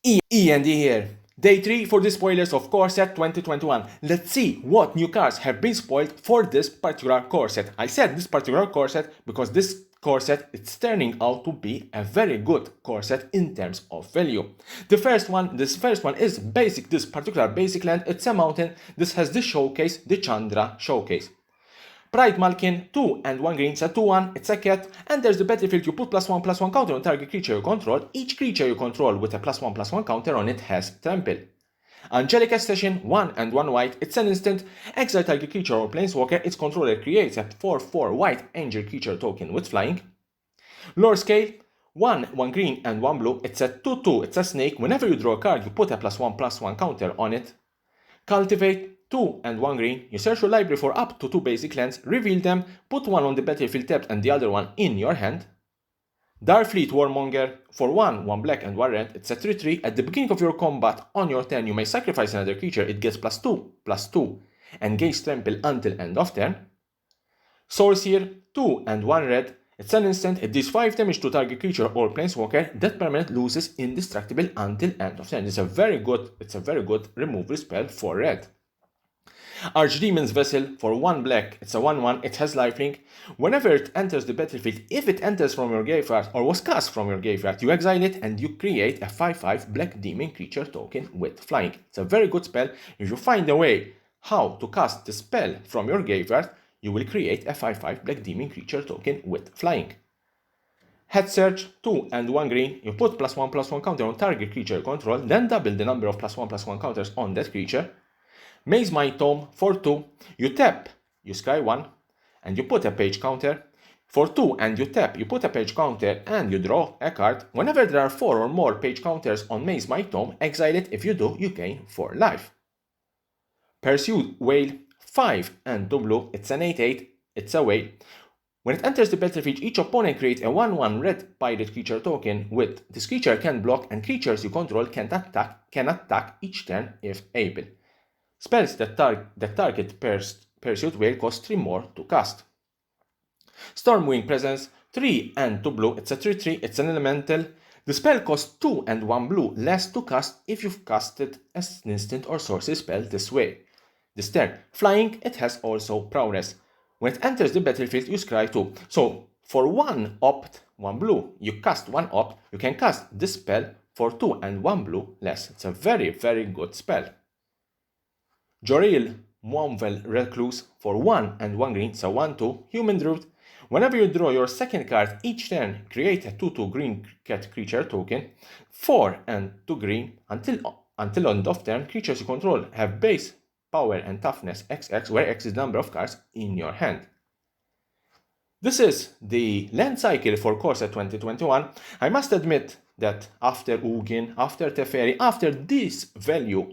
E.N.D here. Day 3 for the spoilers of CoreSet 2021. Let's see what new cards have been spoiled for this particular CoreSet. I said this particular CoreSet because this CoreSet is turning out to be a very good CoreSet in terms of value. This first one is basic, this particular basic land. It's a mountain. This has the showcase, the Chandra showcase. Pride Malkin, 2 and 1 green, it's a 2-1, it's a cat, and there's the battlefield. You put +1/+1 counter on target creature you control. Each creature you control with a +1/+1 counter on it has trample. Angelic Ascension, 1 and 1 white, it's an instant. Exile target creature or planeswalker, its controller creates a 4/4 white angel creature token with flying. Lore Scale, 1 green and 1 blue, it's a 2/2, it's a snake. Whenever you draw a card, you put a +1/+1 counter on it. Cultivate, 2 and 1 green, you search your library for up to 2 basic lands, reveal them, put one on the battlefield tapped and the other one in your hand. Darfleet Warmonger, for 1 black and 1 red, it's a 3/3. At the beginning of your combat, on your turn, you may sacrifice another creature, it gets +2/+2, and gains trample until end of turn. Sorcerer, 2 and 1 red, it's an instant, it deals 5 damage to target creature or planeswalker. That permanent loses indestructible until end of turn. It's a very good removal spell for red. Archdemon's Vessel, for 1 black, it's a 1/1, it has lifelink. Whenever it enters the battlefield, if it enters from your graveyard or was cast from your graveyard, you exile it and you create a 5/5 black demon creature token with flying. It's a very good spell. If you find a way how to cast the spell from your graveyard, you will create a 5/5 black demon creature token with flying. Head Search, 2 and 1 green, you put +1/+1 counter on target creature you control, then double the number of +1/+1 counters on that creature. Maze My Tome, for 2, you tap, you scry 1, and you put a page counter. For 2 and you tap, you put a page counter and you draw a card. Whenever there are 4 or more page counters on Maze My Tome, exile it. If you do, you gain 4 life. Pursued Whale, 5 and 2 blue, it's an 8/8, it's a whale. When it enters the battlefield, each opponent creates a 1/1 red pirate creature token with this creature can block and creatures you control can attack each turn if able. Spells that target Pursuit Whale cost 3 more to cast. Stormwing Presence, 3 and 2 blue, it's a 3/3, it's an elemental. The spell costs 2 and 1 blue less to cast if you've casted as an instant or sorcery spell this way. This turn. Flying, it has also prowess. When it enters the battlefield, you scry 2. So, for 1 opt, 1 blue, you cast 1 opt, you can cast this spell for 2 and 1 blue less. It's a very good spell. Joril Moonvel Recluse, for 1 and 1 green, it's a 1/2, Human Druid. Whenever you draw your second card each turn, create a 2/2 green cat creature token, 4 and 2 green, until end of turn, creatures you control have base, power and toughness XX, where X is the number of cards in your hand. This is the land cycle for CoreSet 2021. I must admit that after Ugin, after Teferi, after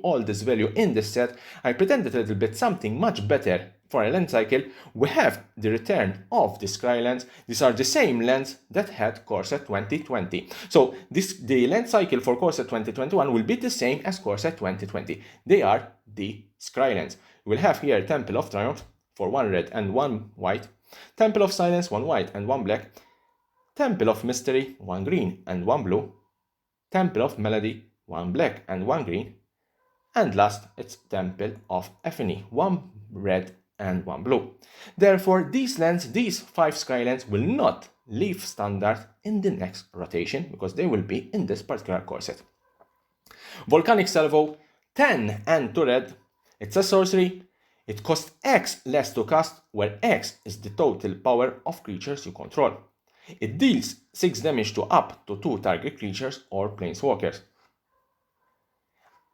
all this value in this set, I pretended a little bit something much better for a land cycle. We have the return of the Scry lands. These are the same lands that had CoreSet 2020. So the land cycle for CoreSet 2021 will be the same as CoreSet 2020. They are the Scry lands. We'll have here Temple of Triumph for 1 red and 1 white. Temple of Silence, 1 white and 1 black. Temple of Mystery, 1 green and 1 blue. Temple of Melody, 1 black and 1 green. And last, it's Temple of Epiphany, 1 red and 1 blue. Therefore, these 5 Scry lands will not leave standard in the next rotation because they will be in this particular core set. Volcanic Salvo, 10 and 2 red. It's a sorcery. It costs X less to cast, where X is the total power of creatures you control. It deals 6 damage to up to 2 target creatures or planeswalkers.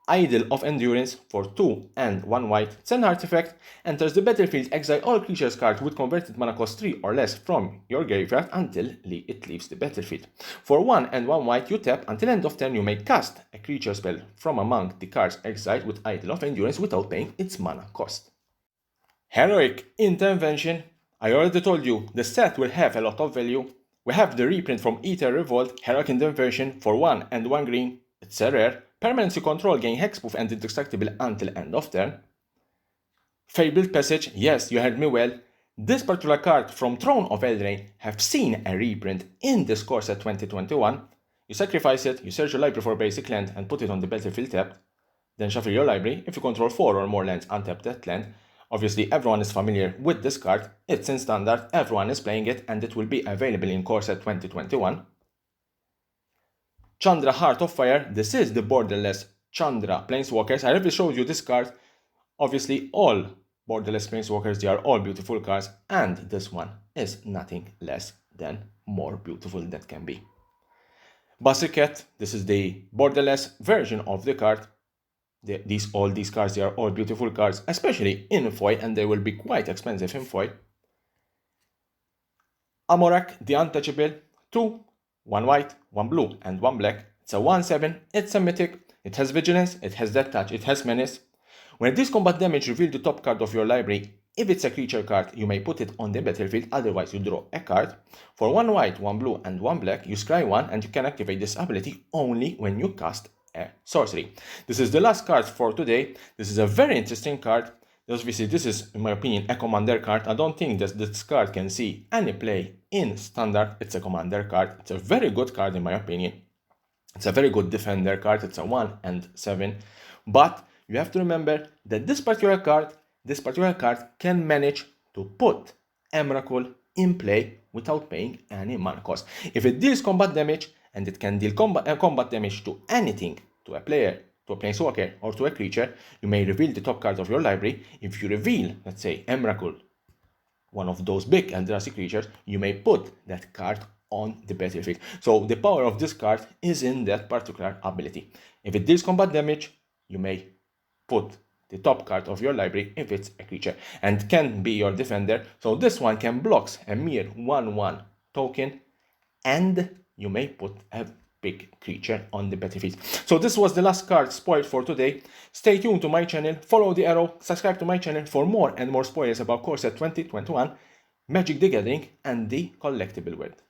Idol of Endurance, for 2 and 1 white, it's an artifact. Enters the battlefield, exile all creatures cards with converted mana cost 3 or less from your graveyard until it leaves the battlefield. For 1 and 1 white, you tap. Until end of turn, you may cast a creature spell from among the cards exiled with Idol of Endurance without paying its mana cost. Heroic Intervention. I already told you, the set will have a lot of value. We have the reprint from Ether Revolt, Heroic Intervention, for 1 and 1 green. It's a rare. Permanents you control gain hexproof and indestructible until end of turn. Fabled Passage, yes, you heard me well. This particular card from Throne of Eldraine have seen a reprint in this CoreSet 2021. You sacrifice it, you search your library for basic land and put it on the battlefield tapped, then shuffle your library. If you control 4 or more lands, untap that land. Obviously, everyone is familiar with this card. It's in standard, everyone is playing it, and it will be available in CoreSet 2021. Chandra, Heart of Fire. This is the borderless Chandra Planeswalkers. I already showed you this card. Obviously, all borderless Planeswalkers, they are all beautiful cards, and this one is nothing less than more beautiful that can be. Basket, this is the borderless version of the card. All these cards, they are all beautiful cards, especially in foil, and they will be quite expensive in foil. Amorak, the Untouchable, 2, 1 white, 1 blue, and 1 black. It's a 1/7, it's a mythic, it has Vigilance, it has Death Touch, it has Menace. When it deals combat damage, reveal the top card of your library. If it's a creature card, you may put it on the battlefield, otherwise you draw a card. For 1 white, 1 blue, and 1 black, you scry 1, and you can activate this ability only when you cast a sorcery. This is the last card for today. This is a very interesting card. Obviously, this is, in my opinion, a commander card. I don't think that this card can see any play in standard. It's a commander card. It's a very good card, in my opinion. It's a very good defender card. It's a 1 and 7. But you have to remember that this particular card can manage to put Emrakul in play without paying any mana cost. If it deals combat damage, and it can deal combat damage to anything, to a player, to a planeswalker, or to a creature, you may reveal the top card of your library. If you reveal, let's say, Emrakul, one of those big Eldrazi creatures, you may put that card on the battlefield. So the power of this card is in that particular ability. If it deals combat damage, you may put the top card of your library if it's a creature, and can be your defender. So this one can block a mere 1/1 token, and you may put a big creature on the battlefield. So this was the last card spoiled for today. Stay tuned to my channel, follow the arrow, subscribe to my channel for more and more spoilers about CoreSet 2021, Magic the Gathering, and the collectible world.